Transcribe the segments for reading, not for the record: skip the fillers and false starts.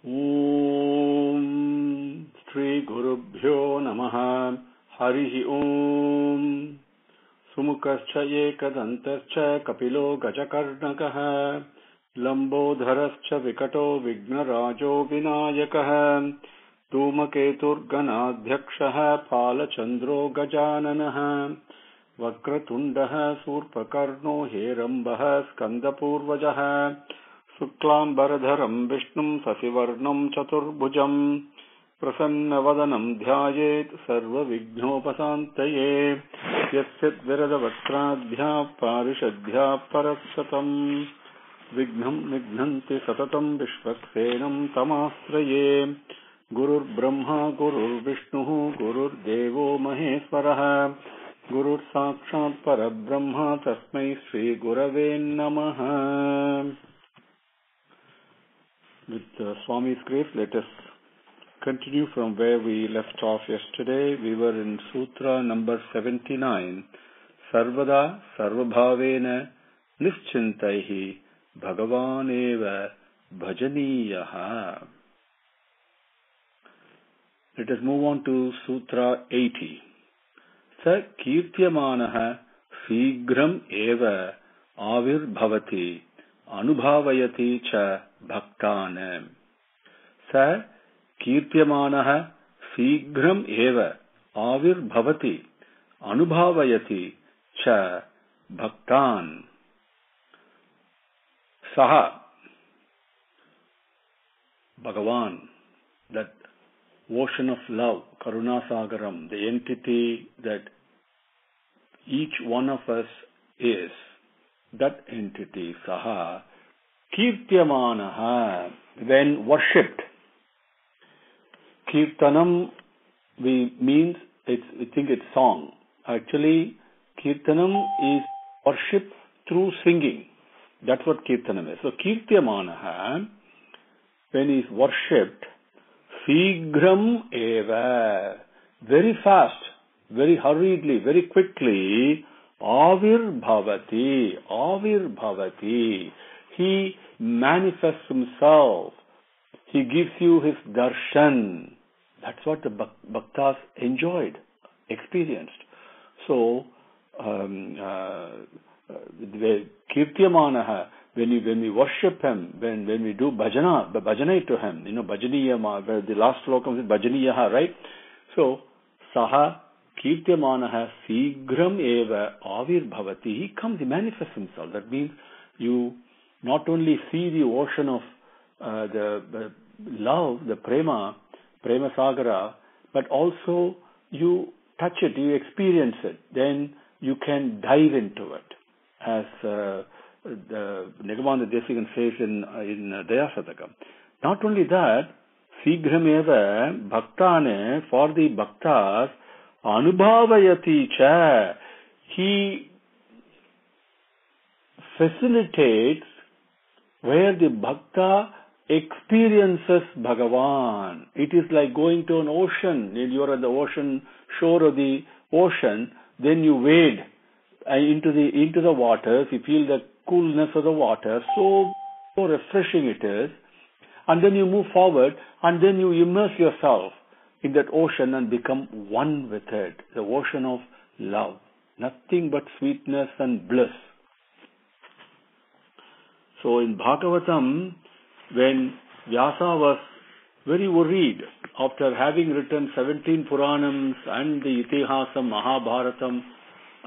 Om Shri Gurubhyo Namaha Harihi Om Sumukascha Ekadantascha Kapilo Gajakarnakaha Lambodharascha Vikato Vignarajo Vinayakaha Dhumaketurganadhyakshaha Palachandro Gajananaha Vakratundaha Surpakarno Herambaha Skandapurvajaha Suklambaradharam Vishnum Sasivarnam Chaturbhujam Prasannavadanam Dhyayet Sarva Vignopasantaye Yasyat Viradavaktradhya Parishadhya Parasatam Vignam Nignanti Satatam Vishvaksenam Tamasraye Gurur Brahma Gurur Vishnu Gurur Devo Maheswaraha Gurur Sakshat Parabrahma Tasmai Sri Gurave Namaha. With Swami's grace, let us continue from where we left off yesterday. We were in Sutra number 79. Sarvada Sarvabhavena Nischintaihi Bhagavan eva Bhajaniyaha. Let us move on to Sutra 80. Sa Kirtyamanaha Sigram eva Avirbhavati Anubhavayati cha Bhaktanam. Sa Kirtyamanaha Sigram eva Avirbhavati Anubhavayati cha Bhaktan. Saha, Bhagavan, that ocean of love, Karunasagaram, the entity that each one of us is, that entity, Saha, Kirtyamanaha, when worshipped. Kirtanam, we think it's song. Actually, Kirtanam is worship through singing. That's what Kirtanam is. So, Kirtyamanaha, when he is worshipped, Sigram eva, very fast, very hurriedly, very quickly, Avirbhavati, he manifests himself. He gives you his darshan. That's what the bhaktas enjoyed, experienced. So, Kirtyamanaha, when we worship him, when we do bhajana to him, bhajaniyama, where the last slokam is bhajaniyaha, right? So, Saha Kirtyamanaha Sigram eva Avirbhavati, he comes, he manifests himself. That means you not only see the ocean of the love, the prema sagara, but also you touch it, you experience it. Then you can dive into it. As the Nigamanda Desikan says in Dayasatakam. Not only that, Sigram eva Bhaktane, for the bhaktas, Anubhavayati cha, he facilitates where the bhakta experiences Bhagavan. It is like going to an ocean. You are at the ocean, shore of the ocean, then you wade into the waters, you feel the coolness of the water, so refreshing it is, and then you move forward, and then you immerse yourself in that ocean and become one with it, the ocean of love. Nothing but sweetness and bliss. So in Bhagavatam, when Vyasa was very worried after having written 17 Puranams and the Itihasam, Mahabharatam,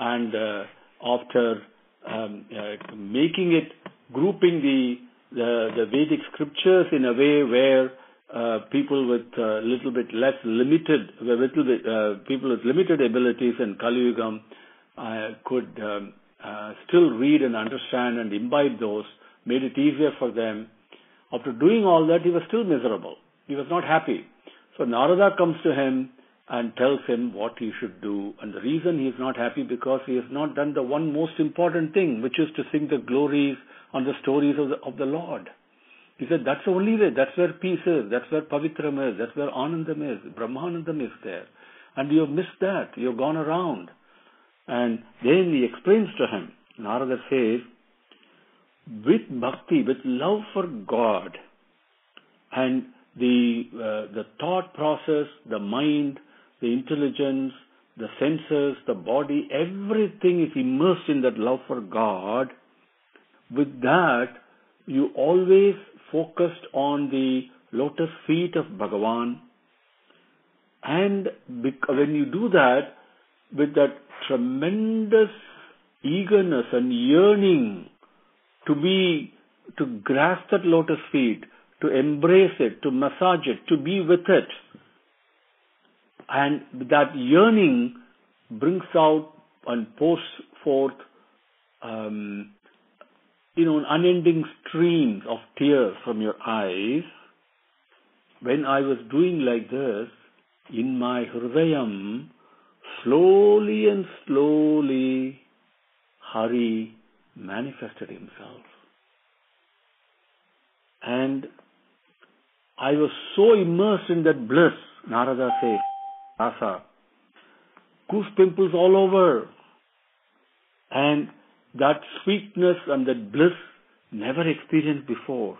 and after making it, grouping the Vedic scriptures in a way where people with people with limited abilities in Kali Yugam could still read and understand and imbibe those, made it easier for them. After doing all that, he was still miserable. He was not happy. So Narada comes to him and tells him what he should do. And the reason he is not happy, because he has not done the one most important thing, which is to sing the glories and the stories of the Lord. He said, that's the only way. That's where peace is. That's where Pavitram is. That's where Anandam is. Brahmanandam is there. And you have missed that. You have gone around. And then he explains to him. Narada says, with bhakti, with love for God, and the thought process, the mind, the intelligence, the senses, the body, everything is immersed in that love for God. With that, you always focused on the lotus feet of Bhagavan. And when you do that, with that tremendous eagerness and yearning to grasp that lotus feet, to embrace it, to massage it, to be with it. And that yearning brings out and pours forth, an unending stream of tears from your eyes. When I was doing like this, in my hridayam, slowly and slowly, Hari manifested himself. And I was so immersed in that bliss, Narada says, Rasa, goose pimples all over. And that sweetness and that bliss never experienced before.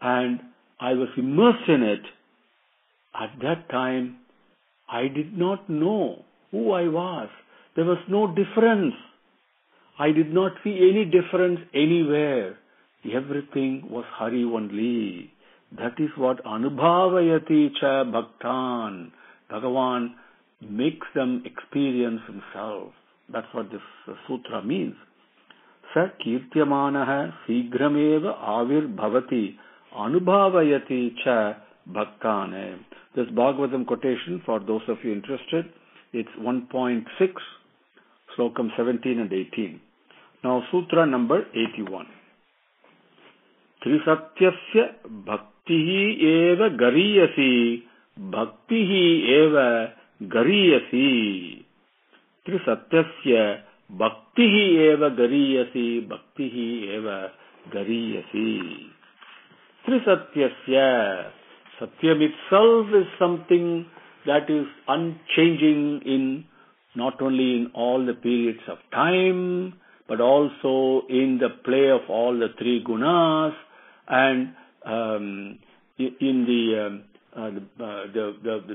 And I was immersed in it. At that time, I did not know who I was. There was no difference. I did not see any difference anywhere. Everything was Hari only. That is what Anubhavayati cha bhaktan. Bhagavan makes them experience himself. That's what this sutra means. Sa kirtyamanaha sigrameva avir bhavati anubhavayati cha bhaktane. This Bhagavatam quotation, for those of you interested, it's 1.6, slokam 17 and 18. Now, sutra number 81. Trisatyasya bhaktihi eva gariyasi, bhaktihi eva gariyasi. Trisatyasya bhaktihi eva gariyasi, bhaktihi eva gariyasi. Trisatyasya. Satyam itself is something that is unchanging in not only in all the periods of time, but also in the play of all the three gunas, and in the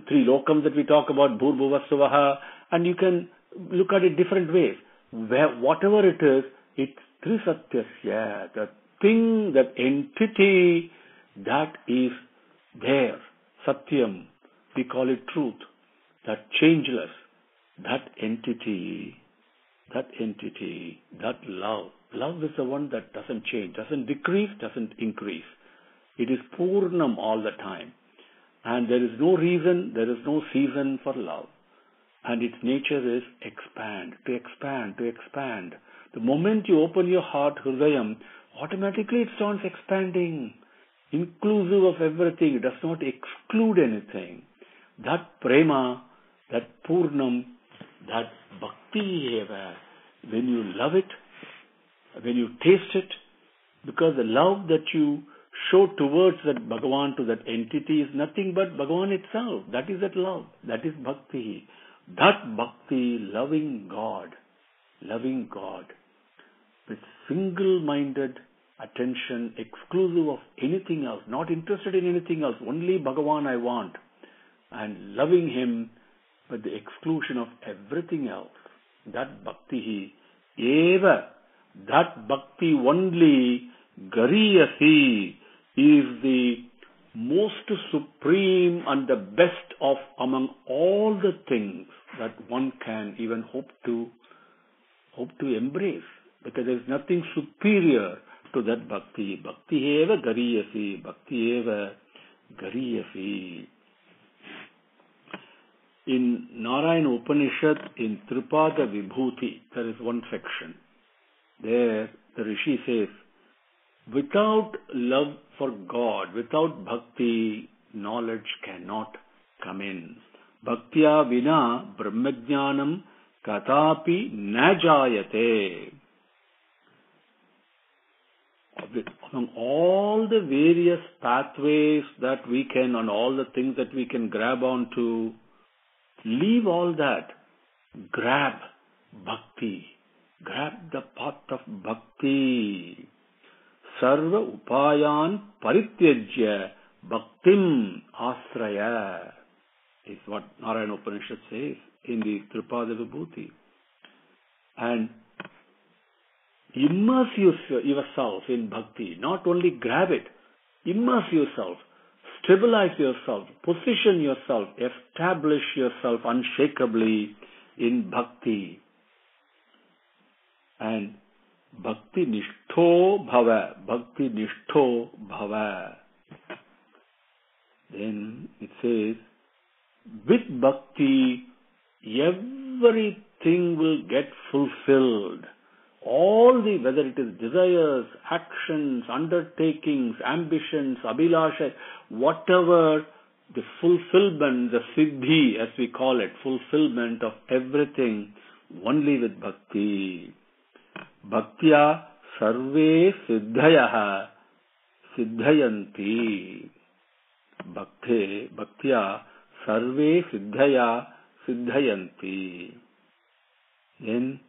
three lokams that we talk about, Bhurbhuvasuvaha, and you can look at it different ways. Whatever it is, it's Trisatyasya, the thing, that entity that is there, Satyam, we call it truth, that changeless, that entity, that love. Love is the one that doesn't change, doesn't decrease, doesn't increase. It is Purnam all the time. And there is no reason, there is no season for love. And its nature is expand, to expand, to expand. The moment you open your heart, Hridayam, automatically it starts expanding, inclusive of everything. It does not exclude anything. That prema, that Purnam, that bhakti eva, when you love it, when you taste it, because the love that you show towards that Bhagavan, to that entity, is nothing but Bhagavan itself. That is that love. That is bhakti. That bhakti, loving God with single-minded attention, exclusive of anything else, not interested in anything else, only Bhagavan I want, and loving him with the exclusion of everything else. That bhakti eva, that bhakti only, gariyasi, is the most supreme and the best of among all the things that one can even hope to embrace, because there is nothing superior to that bhakti. Bhakti eva gariyasi, bhakti eva gariyasi. In Narayana Upanishad, in Tripada Vibhuti, there is one section. There, the Rishi says, without love for God, without bhakti, knowledge cannot come in. Bhaktya vina brahmajnanam katapi najayate. Among all the various pathways that we can, and all the things that we can grab onto, leave all that. Grab bhakti. Grab the path of bhakti. Sarva upayan parityajya Bhaktim Asraya is what Narayana Upanishad says in the Tripada Vibhuti. And immerse yourself in bhakti. Not only grab it, immerse yourself, stabilize yourself, position yourself, establish yourself unshakably in bhakti. And bhakti nishtho bhava, bhakti nishtho bhava. Then it says, with bhakti, everything will get fulfilled. All the, whether it is desires, actions, undertakings, ambitions, abhilasha, whatever, the fulfillment, the siddhi as we call it, fulfillment of everything, only with bhakti. Bhaktya sarve siddhayaha siddhayanti. Bhaktya sarve siddhaya siddhayanti. Then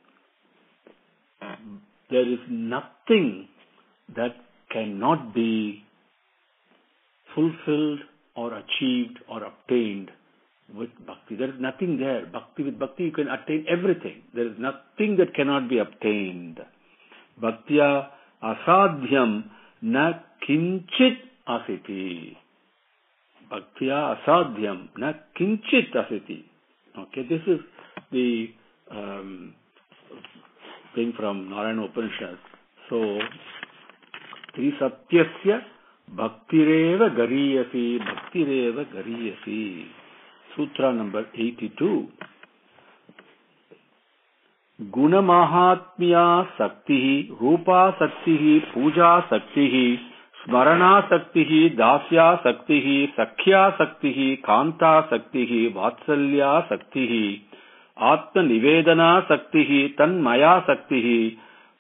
there is nothing that cannot be fulfilled or achieved or obtained with bhakti. There is nothing there. With bhakti you can attain everything. There is nothing that cannot be obtained. Bhaktya asadhyam na kinchit asiti. Bhaktya asadhyam na kinchit asiti. Okay, this is the thing from Narayana Upanishad. So, Satyasya bhaktireva gariyasi. Sutra number 82. Guna mahatmya saktihi, rupa saktihi, puja saktihi, smarana saktihi, dasya saktihi, sakhya saktihi, kanta saktihi, vatsalya saktihi, atma nivedana saktihi, tanmaya saktihi,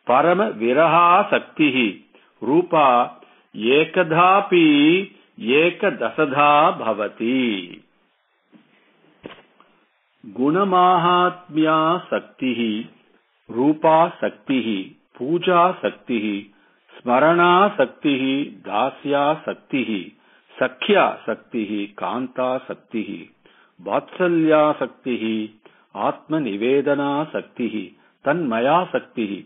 parama viraha saktihi, rupa ekadhapi ekadasadha bhavati. Gunamahatmya saktihi, rupa saktihi, puja saktihi, smarana saktihi, dasya saktihi, sakhya saktihi, kanta saktihi, vatsalya saktihi, atma nivedana saktihi, tanmaya saktihi,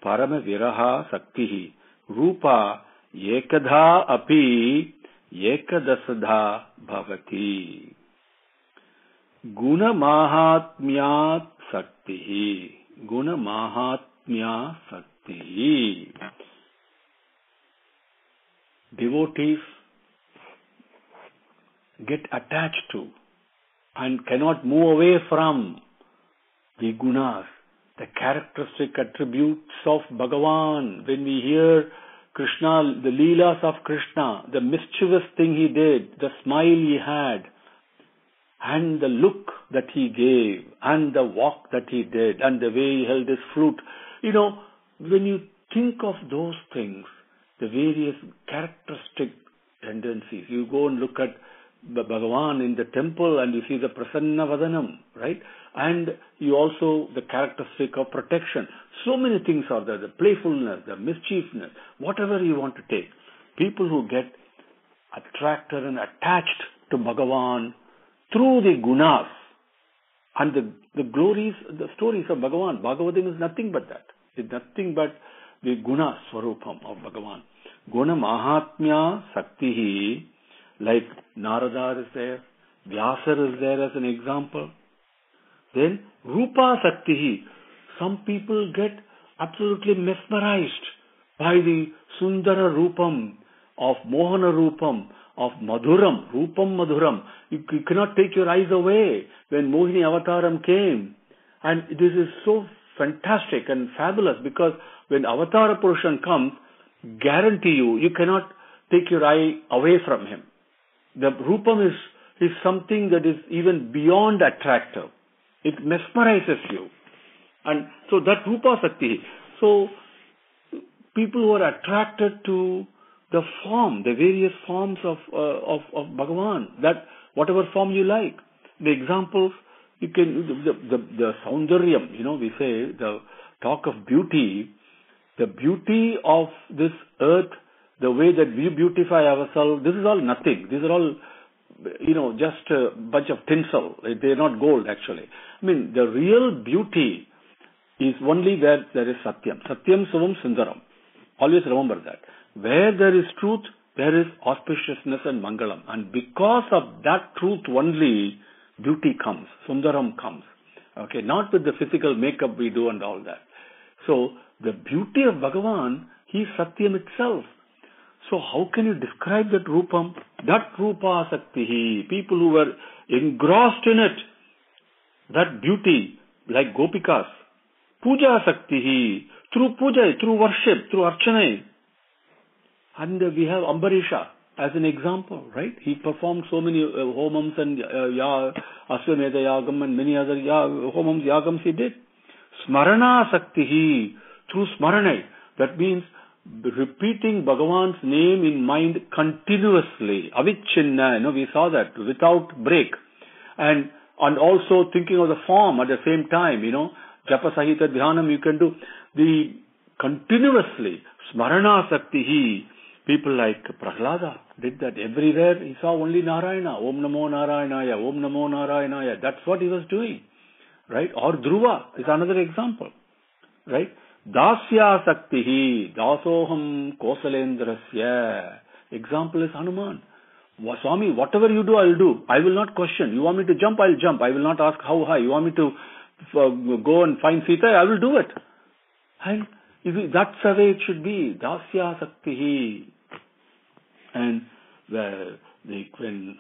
parama viraha saktihi, rupa ekadha api ekadasadha bhavati. Guna mahatmyat saktihi. Guna mahatmya saktihi. Devotees get attached to and cannot move away from the gunas, the characteristic attributes of Bhagavan. When we hear Krishna, the leelas of Krishna, the mischievous thing he did, the smile he had, and the look that he gave, and the walk that he did, and the way he held his flute. You know, when you think of those things, the various characteristic tendencies, you go and look at the Bhagavan in the temple and you see the Prasanna Vadanam, right? And you also, the characteristic of protection. So many things are there, the playfulness, the mischievousness, whatever you want to take. People who get attracted and attached to Bhagavan through the gunas and the glories, the stories of Bhagavan. Bhagavatam is nothing but that. It's nothing but the guna swarupam of Bhagavan. Guna mahatmya saktihi, like Narada is there, Vyasa is there as an example. Then rupa saktihi. Some people get absolutely mesmerized by the Sundara rupam, of Mohana rupam, of Madhuram, Rupam Madhuram. You cannot take your eyes away when Mohini Avataram came. And this is so fantastic and fabulous because when Avatara Purushan comes, guarantee you cannot take your eye away from him. The Rupam is something that is even beyond attractive. It mesmerizes you. And so that Rupa Sakti. So people who are attracted to the form, the various forms of Bhagavan, that whatever form you like. The examples, you can, the Saundaryam, we say, the talk of beauty, the beauty of this earth, the way that we beautify ourselves, this is all nothing. These are all, just a bunch of tinsel. They are not gold, actually. I mean, the real beauty is only where there is Satyam. Satyam Suvam Sundaram. Always remember that. Where there is truth, there is auspiciousness and Mangalam. And because of that truth only, beauty comes. Sundaram comes. Okay, not with the physical makeup we do and all that. So, the beauty of Bhagavan, he is Satyam itself. So, how can you describe that Rupam? That Rupa Saktihi. People who were engrossed in it. That beauty, like Gopikas. Puja Saktihi. Through puja, through worship, through archana. And we have Ambarisha as an example, right? He performed so many homams and Aswamedha Yagam and many other homams, yagams he did. Smarana Saktihi. Through smarana. That means repeating Bhagavan's name in mind continuously. Avichinna, we saw that, without break. And also thinking of the form at the same time, Japa Sahita Dhyanam you can do. The continuously, Smarana Saktihi. People like Prahlada did that everywhere. He saw only Narayana. Om Namo Narayanaya. Om Namo Narayanaya. That's what he was doing. Right? Or Dhruva is another example. Right? Dasya Saktihi. Dasoham Kosalendrasya. Example is Hanuman. Swami, whatever you do, I'll do. I will not question. You want me to jump, I'll jump. I will not ask how high. You want me to go and find Sita, I will do it. And that's the way it should be. Dasya Saktihi. And when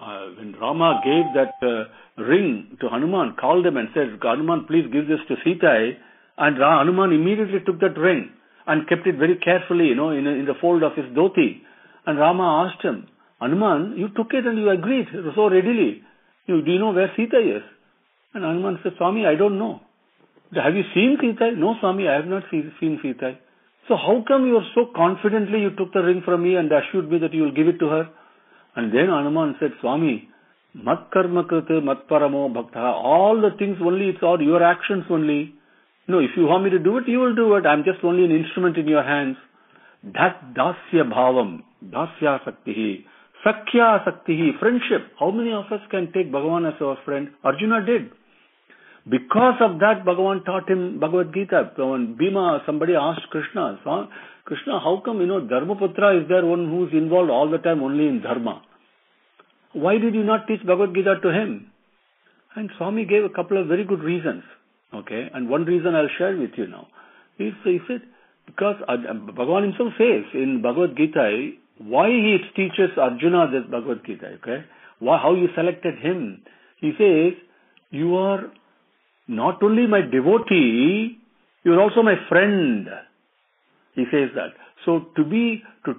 Rama gave that ring to Hanuman, called him and said, Hanuman, please give this to Sita. And Hanuman immediately took that ring and kept it very carefully, in the fold of his dhoti. And Rama asked him, Hanuman, you took it and you agreed so readily. Do you know where Sita is? And Hanuman said, Swami, I don't know. Have you seen Sita? No, Swami, I have not seen Sita. So how come you are so confidently you took the ring from me and assured me that you will give it to her? And then Hanuman said, Swami, mat karma krita mat paramo bhakta. All the things only, it's all your actions only. No, if you want me to do it, you will do it. I'm just only an instrument in your hands. That dasya bhavam, dasya saktihi, sakhya saktihi, friendship. How many of us can take Bhagavan as our friend? Arjuna did. Because of that, Bhagavan taught him Bhagavad Gita. When Bhima, somebody asked Krishna, Krishna, how come, Dharmaputra is there one who's involved all the time only in Dharma? Why did you not teach Bhagavad Gita to him? And Swami gave a couple of very good reasons. Okay, and one reason I'll share with you now. He said, because Bhagavan himself says in Bhagavad Gita, why he teaches Arjuna this Bhagavad Gita, okay? How you selected him. He says, you are not only my devotee, you are also my friend. He says that. So to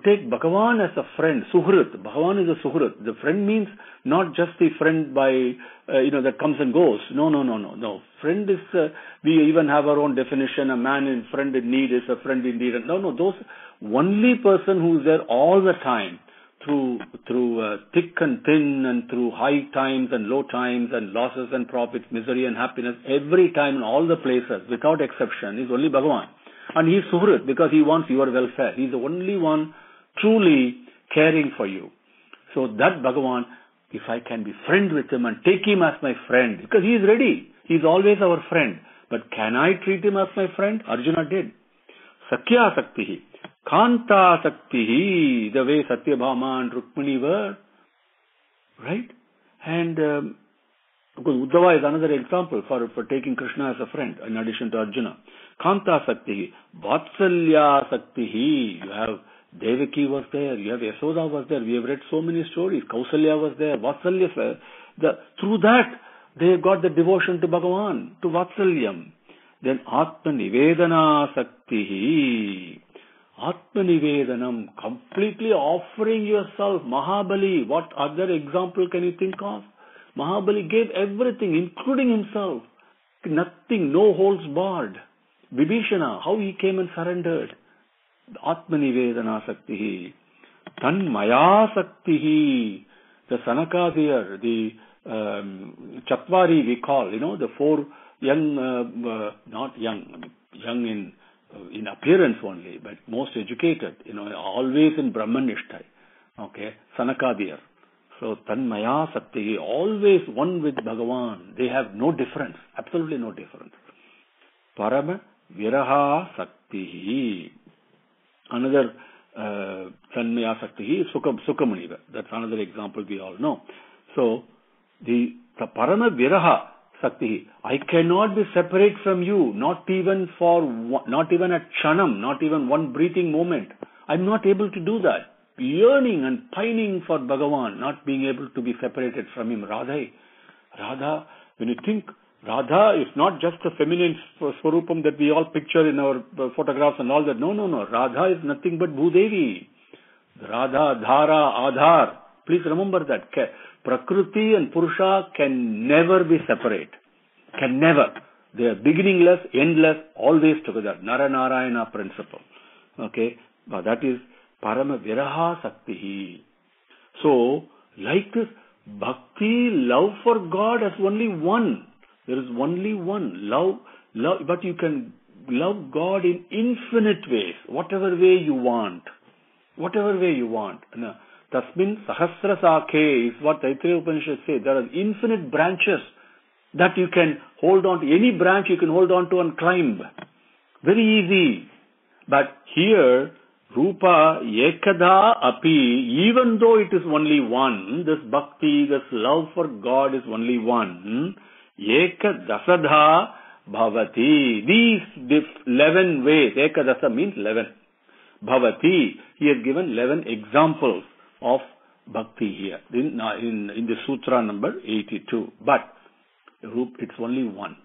take Bhagavan as a friend, Suhrit, Bhagavan is a Suhrit. The friend means not just the friend by, that comes and goes. No. Friend is, we even have our own definition. A man in friend in need is a friend indeed. No, those only person who is there all the time, through thick and thin and through high times and low times and losses and profits, misery and happiness, every time in all the places, without exception, is only Bhagavan. And he is Suhrit because he wants your welfare. He is the only one truly caring for you. So that Bhagavan, if I can be friend with him and take him as my friend, because he is ready. He is always our friend. But can I treat him as my friend? Arjuna did. Sakhya Saktihi. Kanta Saktihi. The way Satyabhama and Rukmini were. Right? And because Uddhava is another example for taking Krishna as a friend in addition to Arjuna. Kanta Saktihi. Vatsalya Saktihi. You have Devaki was there. You have Yasoda was there. We have read so many stories. Kausalya was there. Vatsalya. Through that, they got the devotion to Bhagavan, to Vatsalyam. Then Atma Nivedana Saktihi. Atma Nivedanam. Completely offering yourself. Mahabali. What other example can you think of? Mahabali gave everything, including himself. Nothing, no holds barred. Vibhishana, how he came and surrendered. Atma Nivedana Saktihi. Tanmaya Saktihi. The Sanakadiyar, the Chatvari we call, the four young, not young in in appearance only, but most educated, always in Brahmanishtai. Okay, Sanakadiyar. So, Tanmaya Sakti, always one with Bhagavan. They have no difference, absolutely no difference. Parama Viraha Sakti. Another Tanmaya Sakti, Sukhamuniva. That's another example we all know. So, the Parama Viraha Sakti, I cannot be separate from you, not even a Kshanam, not even one breathing moment. I'm not able to do that. Yearning and pining for Bhagavan, not being able to be separated from him. Radha, when you think, Radha is not just the feminine swarupam that we all picture in our photographs and all that. No. Radha is nothing but Bhudevi. Radha, Dhara, Adhar. Please remember that. Prakriti and Purusha can never be separate. Can never. They are beginningless, endless, always together. Nara-Narayana principle. Okay. But that is Parama Viraha Sakti. So, like this, Bhakti, love for God is only one. There is only one. Love, but you can love God in infinite ways. Whatever way you want. Tasmin Sahasra Sakhe is what Taittiriya Upanishad says. There are infinite branches that you can hold on to. Any branch you can hold on to and climb. Very easy. But here, Rupa Ekada Api, even though it is only one, this bhakti, this love for God is only one, Ekadasadha Bhavati. These 11 ways, Ekadasa means 11. Bhavati, he has given 11 examples of bhakti here in the sutra number 82. But it's only one.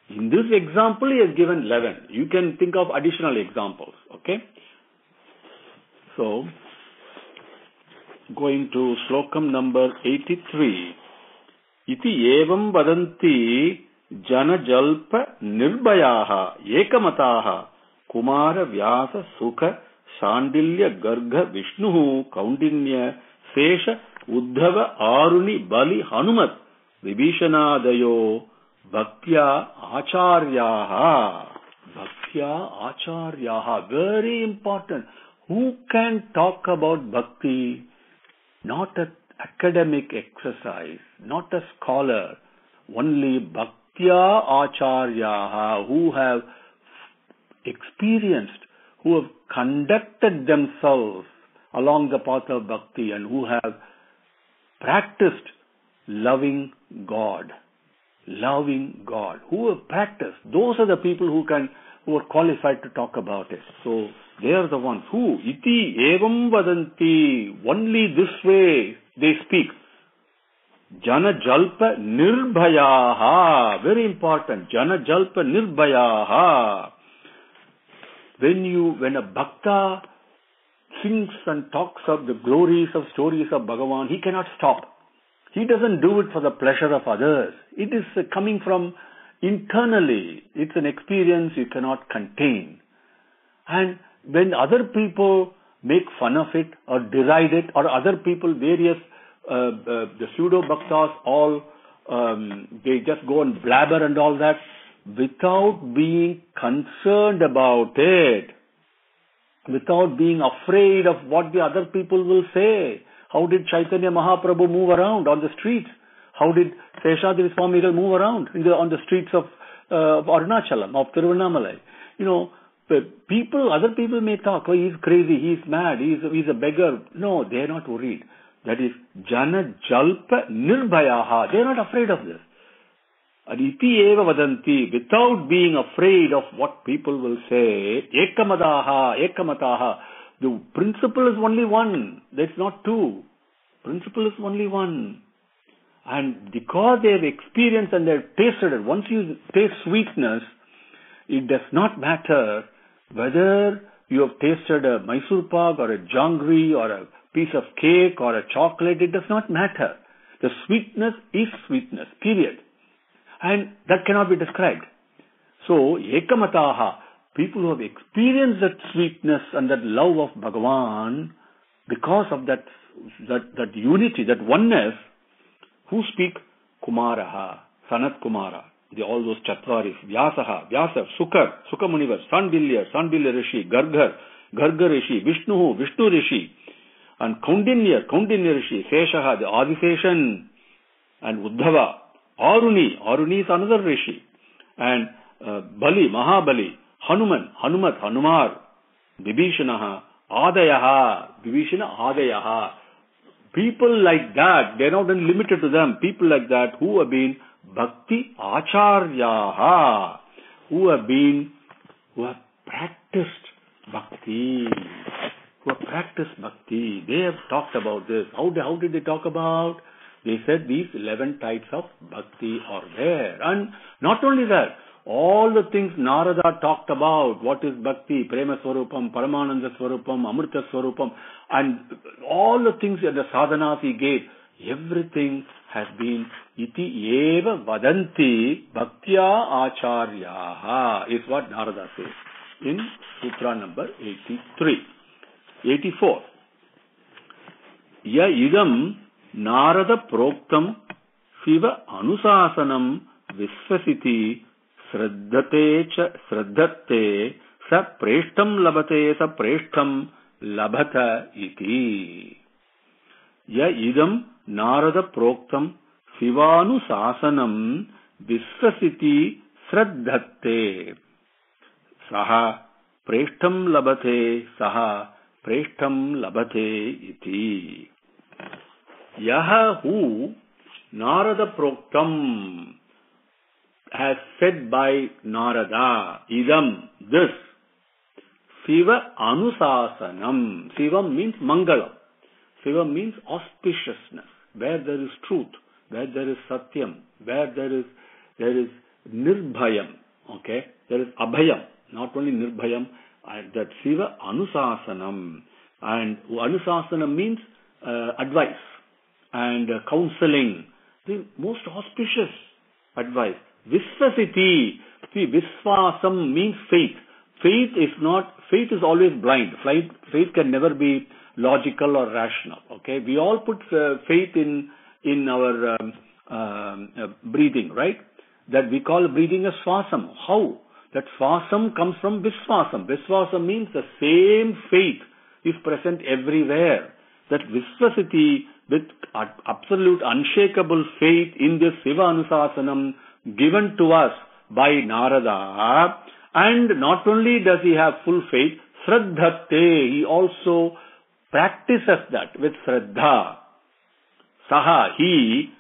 In this example, he has given 11. You can think of additional examples. Okay? So, going to slokam number 83. Iti evam vadanti jana jalpa nirbhayaha ekamataha kumara vyasa sukha Sandilya Garga Vishnu Kaundinya Sesha Uddhava Aruni Bali Hanumat Vibhishanadayo Bhaktya Acharyaha. Very important. Who can talk about bhakti? Not an academic exercise, not a scholar. Only Bhaktya Acharyaha who have experienced, who have conducted themselves along the path of bhakti and who have practiced loving God. Who have practiced. Those are the people who are qualified to talk about it. So they are the ones who iti evam vadanti. Only this way they speak. Jana jalpa nirbhayaha. Very important. Jana jalpa nirbhayaha. When a bhakta sings and talks of the glories of stories of Bhagavan, he cannot stop. He doesn't do it for the pleasure of others. It is coming from internally. It's an experience you cannot contain. And when other people make fun of it or deride it, or other people, various the pseudo bhaktas, all they just go and blabber and all that, without being concerned about it, without being afraid of what the other people will say. How did Chaitanya Mahaprabhu move around on the streets? How did Seshadri Swami move around on the streets of Arunachalam, of Tiruvannamalai? Other people may talk, oh, he's crazy, he's mad, he's a beggar. No, they're not worried. That is Jana Jalpa Nirbhayaha. They're not afraid of this. Iti eva vadanti, without being afraid of what people will say. Ekamataha. The principle is only one. That's not two. Principle is only one. And because they have experienced and they have tasted it, once you taste sweetness, it does not matter whether you have tasted a Mysore pak or a jangri or a piece of cake or a chocolate. It does not matter. The sweetness is sweetness, period. And that cannot be described. So, ekamataha, people who have experienced that sweetness and that love of Bhagavan, because of that unity, that oneness, who speak? Kumaraha, Sanat Kumara. all those Chatvaris, Vyasa, Sukha Munivar, Sandilya Rishi, Garga Rishi, Vishnu Rishi, and Kaundinya Rishi, Seshaha, the Adiseshan, and Uddhava, Aruni is another Rishi, and Bali, Mahabali, Hanumar, Vibhishana Adayaha. People like that, they're not only limited to them. People like that who have been Bhakti Acharyaha, who have practiced Bhakti. They have talked about this. How did they talk about? They said these 11 types of Bhakti are there. And not only that, all the things Narada talked about, what is Bhakti, Prema Swarupam, Paramananda Swarupam, Amrita Swarupam, and all the things that the sadhanas he gave, everything has been iti eva vadanti bhaktya acharyaha, is what Narada says in Sutra number 84. Ya idam Narada proktam Shiva anusasanam visvasiti Sraddhate sa preshtam labhata iti. Ya idam Narada proktam Shivanu sasanam visvasiti sraddhate saha preshtam labhate iti. Yaha who Narada proktam has said by Narada, idam, this, Siva anusasanam. Siva means Mangalam. Siva means auspiciousness, where there is truth, where there is Satyam, where there is Nirbhayam, okay? There is Abhayam, not only Nirbhayam, that Siva anusasanam. And anusasanam means advice and counseling. The most auspicious advice. Visvasiti. See, Visvasam means faith. Faith is always blind. Faith can never be logical or rational. Okay, we all put faith in our breathing, right? That we call breathing as swasam. How? That swasam comes from Visvasam. Visvasam means the same faith is present everywhere. That Visvasiti, with absolute unshakable faith in this Siva Anusasanam given to us by Narada, and not only does he have full faith, Sraddhate, he also practices that with Shraddha. Saha, he,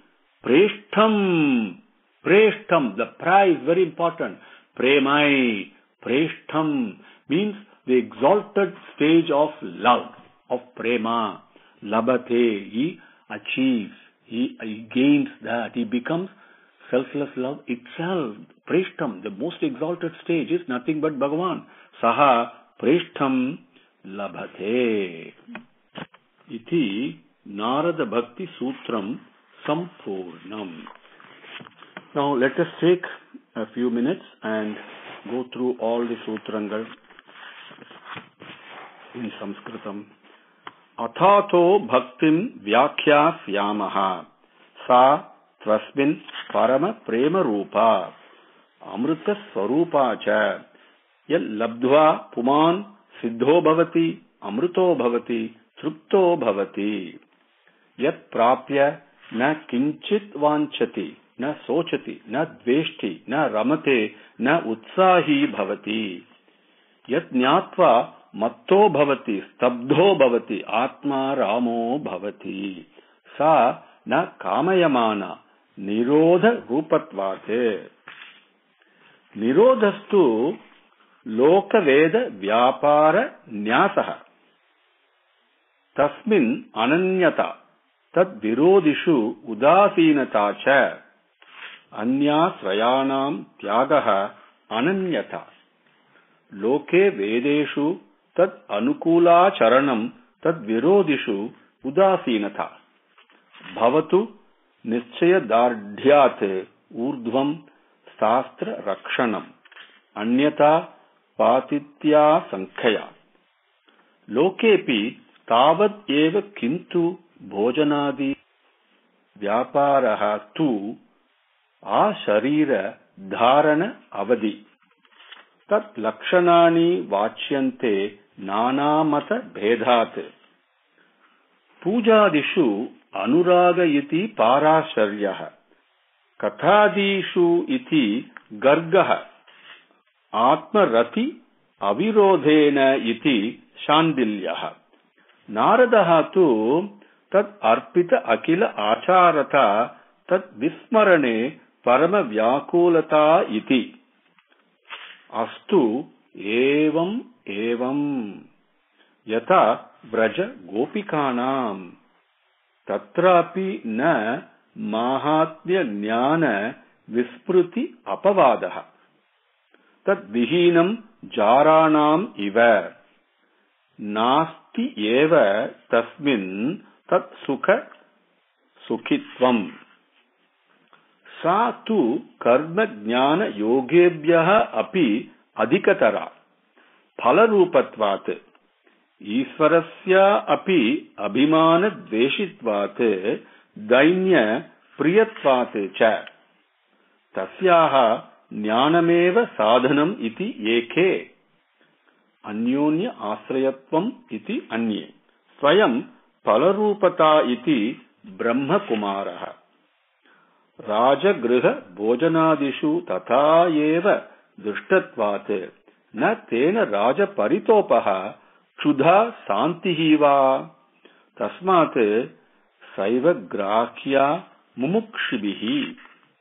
Preshtam, the pra is very important. Premai, Preshtam means the exalted stage of love, of prema. Labhate, he achieves, he gains that, he becomes selfless love itself. Preshtam, the most exalted stage, is nothing but Bhagavan. Saha Preshtam labhate. Iti Narada Bhakti Sutram Sampurnam. Now let us take a few minutes and go through all the Sutrangal in Sanskritam. Athato Bhaktim Vyakhyasyamaha Sa Tvasmin Parama Prema Rupa Amrita Swarupa Cha Yal Labdhva Puman Siddho Bhavati Amrito Bhavati Trupto Bhavati Yat Prapya Na Kinchit Vanchati Na Sochati Na Dveshti Na Ramate Na Utsahi Bhavati Yat Nyatva Matto Bhavati Stabdho Bhavati Atma Ramo Bhavati Sa Na Kamayamana Nirodha Rupatvate. Nirodhastu Lokaveda Vyapara Nyasaha Tasmin Ananyata Tad Virodishu Udasinata Cha Anya Srayanam Tyagaha Ananyata Loke Vedeshu Tad Anukula Charanam Tad Virodishu Udasinata Bhavatu Nischaya Dardhyate Urdhvam Sastra Rakshanam Anyata Patitya Sankhaya Lokepi Tavad Eva Kintu Bhojanadi Vyaparaha Tu Asharira धारण अवधि तत् लक्षणानि वाच्यन्ते नानामत भेदात् पूजादिषु अनुराग इति पाराशर्यः कथादिषु इति गर्गः आत्मरति अविरोधेन इति शाण्डिल्यः नारदः तु तत् अर्पित अखिल आचारता तत् विस्मरणे परम व्याकुलता इति अस्तु एवं यथा व्रज गोपिकानां तत्रापि न माहात्म्य ज्ञान विस्मृति अपवादः तद्विहीनं जाराणाम् इव नास्ति एव तस्मिन् तत् सुखित्वम् सा तु कर्म ज्ञान योगेभ्यः अपि अधिकतरा फलरूपत्वात् ईश्वरस्य अपि अभिमान द्वेषित्वात् दैन्य प्रियत्वात् च तस्याः ज्ञानमेव साधनम् इति एके अन्योन्य आश्रयत्वम् इति अन्ये स्वयं फलरूपता इति ब्रह्मकुमारः राजगृह भोजनादिषु तथा एव दृष्टत्वात् न तेन राजपरितोपः क्षुधा शान्तिः वा तस्मात् सैव ग्राह्या मुमुक्षुभिः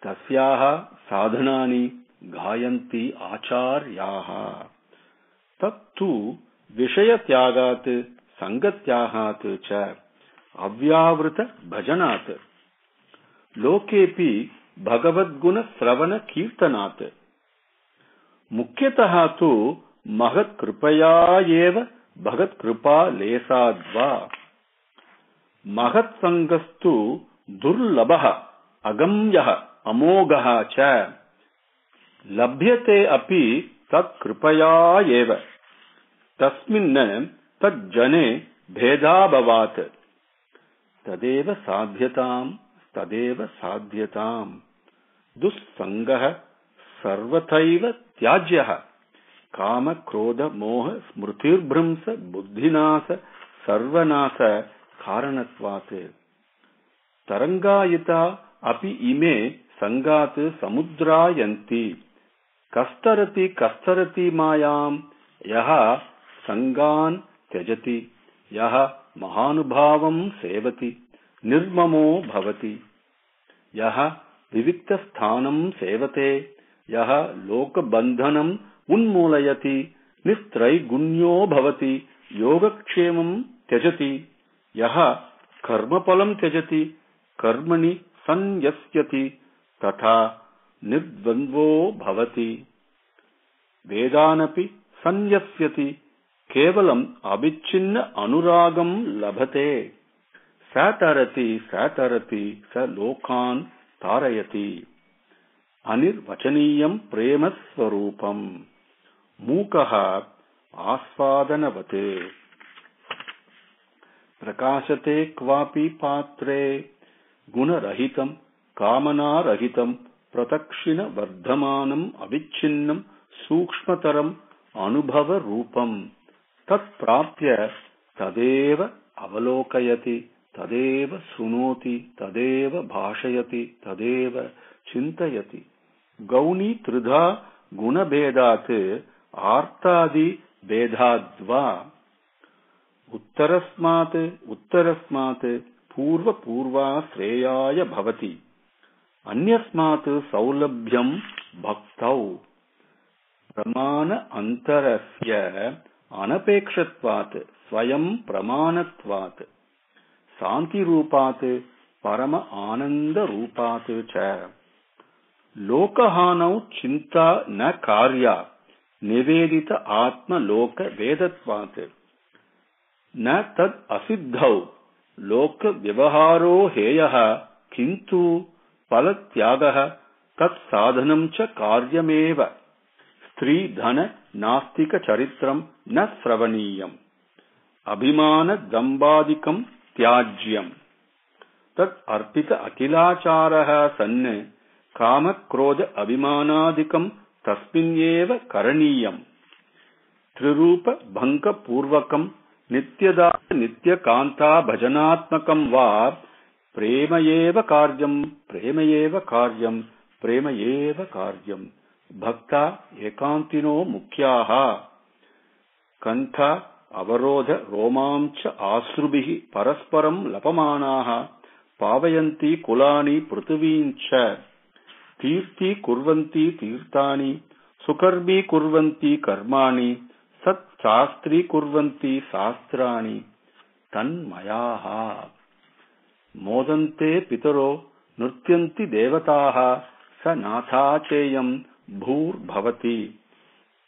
तस्याः साधनानि गायन्ति आचार्याः तत्तु विषयत्यागात् संगत्यागात् च अव्यावृत भजनात् लोकेपि भगवद्गुण श्रवण कीर्तनात् मुख्यतः तु महत्कृपया एव भगत्कृपा लेसाद्वा महत्संगस्तु दुर्लभः अगम्यः अमोघः च लभ्यते अपि तत्कृपया एव तस्मिन् तज्जने भेदाभवात् तदेव साध्यताम् दुस्संगः सर्वथैव त्याज्यः काम क्रोध मोह स्मृतिर्भ्रंश बुद्धिनाश सर्वनाश कारणत्वात् तरंगायिता अपि इमे संगात् समुद्रायन्ति कस्तरति मायां यः संगान् त्यजति यः महानुभावं सेवति निर्ममो भवति यः विविक्तस्थानं सेवते यः लोकबन्धनम् उन्मूलयति निस्त्रैगुण्यो भवति योगक्षेमं त्यजति यः कर्मफलं त्यजति कर्मणि संयस्यति तथा निर्द्वन्द्वो भवति वेदानपि संयस्यति केवलम् अविच्छिन्न अनुरागं लभते सतरति स लोकान् तारयति अनिर्वचनीयं प्रेम स्वरूपम् मूकः आस्वादनवत् प्रकाशते क्वापि पात्रे गुणरहितं कामनारहितं प्रतक्षिण वर्धमानम् अविच्छिन्नं सूक्ष्मतरम् अनुभव रूपम् तत्प्राप्य तदेव अवलोकयति तदेव शृणोति तदेव भाषयति तदेव चिन्तयति गौणी त्रिधा गुणभेदात् आर्तादि भेदाद्वा उत्तरस्मात् पूर्वाश्रेयाय भवति अन्यस्मात् सौलभ्यं भक्तौ प्रमाण अंतरस्य अनपेक्षत्वात् स्वयं प्रमाणत्वात् शान्तिरूपात् परम आनंद रूपात् च लोकहानौ चिंता न कार्या निवेदित आत्मलोक वेदत्वात् न तद असिद्धौ लोक व्यवहारो हेयः किंतु फल त्यागः तत्साधनं च कार्यमेव स्त्री धन नास्तिक चरित्रं न श्रवणीयम् अभिमान दम्बादिकं त्याज्यम् तत् अर्पित अखिलाचारः सन् Kama Krodha Abhimanadikam Tasminyeva Karaniyam Trirupa Bhanka Purvakam Nityada Nitya Kanta Bhajanatmakam Va Premayeva Karyam Premayeva Karyam Premayeva Karyam Bhakta Ekantino Mukhyaha Kantha Avarodha Romamcha Asrubihi Parasparam Lapamanaha Pavayanti Kulani Pruthuvincha Tirti Kurvanti Tirtani Sukarbi Kurvanti Karmani Sat Shastri Kurvanti Sastrani Tanmayaha Modante Pitaro Nurtyanti Devataha Sa Nathacheyam Bhur Bhavati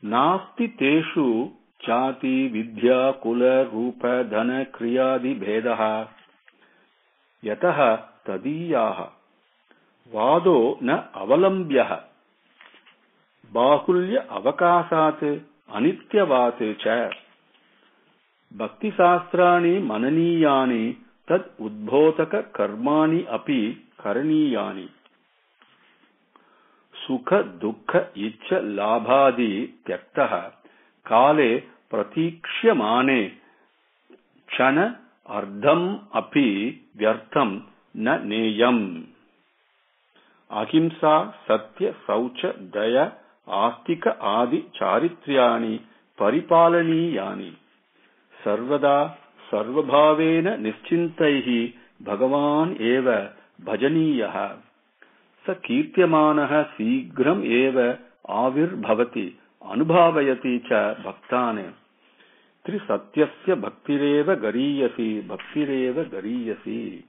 Nasti Teshu Chati Vidya Kula Rupa Dhana Kriyadi Bhedaha Yataha Tadiyaha Vado Na Avalambyaha Bahulya Avakasat Anityavate Cha Bhakti Sastrani Mananiyani Tad Udbhotaka Karmani Api Karaniyani Sukha Dukkha Icha Labhadi Tyaktaha Kale Pratikshya Chana Ardham Api Vyartham Na Neyam Ahimsa Sathya Saucha Daya Astika Adi Charitriani Paripalaniyani Sarvada Sarvabhavena Nischintaihi Bhagavan Eva Bhajaniyaha Sa Kirtyamanaha Sigram Eva Avir Bhavati Anubhavayati Cha Bhaktane Tri Satyasya Bhaktireva Gariyasi Bhaktireva Gariyasi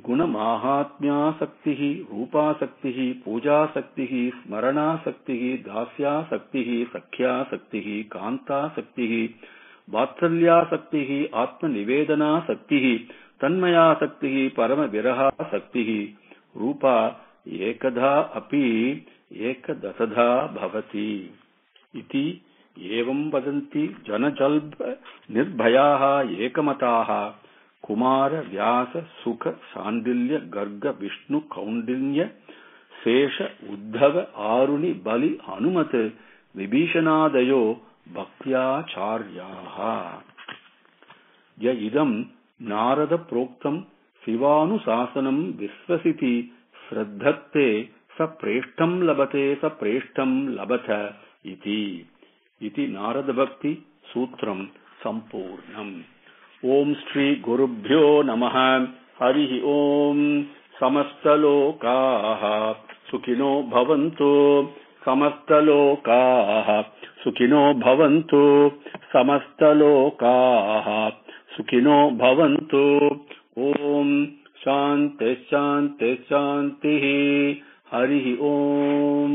Guna Mahatmya Saktihi Rupa Saktihi Puja Saktihi Smarana Saktihi Dasya Saktihi Sakhya Saktihi Kanta Saktihi Vatsalya Saktihi Atma Nivedana Saktihi Tanmaya Saktihi Parama Viraha Saktihi Rupa Ekadha Api Ekadasadha Bhavati Iti Evam Vadanti Janajalbha Nirbhayaha Ekamataha Kumara Vyasa Sukha Sandilya Garga Vishnu Kaundinya Sesha Uddhava Aruni Bali Hanumate Vibhishanadayo Bhaktya Charyaha Ya idam Narada Proktam Sivanu Sasanam Visvasiti Sraddhatte Sa Preshtam Labate Sa Preshtam Labata Iti Narada Bhakti Sutram Sampurnam Om Shri Gurubhyo Namaha Harihi Om Samastalokaha Sukhino Bhavantu Samastalokaha Sukhino Bhavantu Samastalokaha Sukhino Bhavantu Om Shanti Shanti Shanti Harihi Om